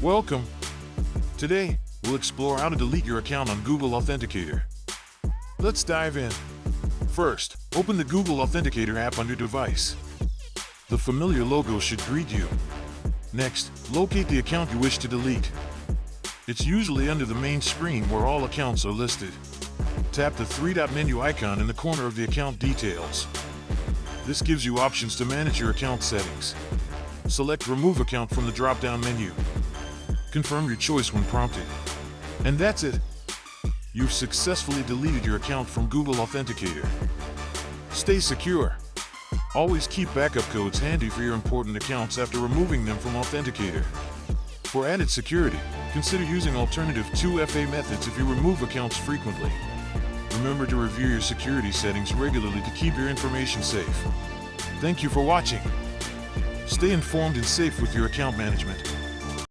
Welcome. Today, we'll explore how to delete your account on Google Authenticator. Let's dive in. First, open the Google Authenticator app on your device. The familiar logo should greet you. Next, locate the account you wish to delete. It's usually under the main screen where all accounts are listed. Tap the three-dot menu icon in the corner of the account details. This gives you options to manage your account settings. Select Remove Account from the drop-down menu. Confirm your choice when prompted. And that's it. You've successfully deleted your account from Google Authenticator. Stay secure. Always keep backup codes handy for your important accounts after removing them from Authenticator. For added security, consider using alternative 2FA methods if you remove accounts frequently. Remember to review your security settings regularly to keep your information safe. Thank you for watching. Stay informed and safe with your account management.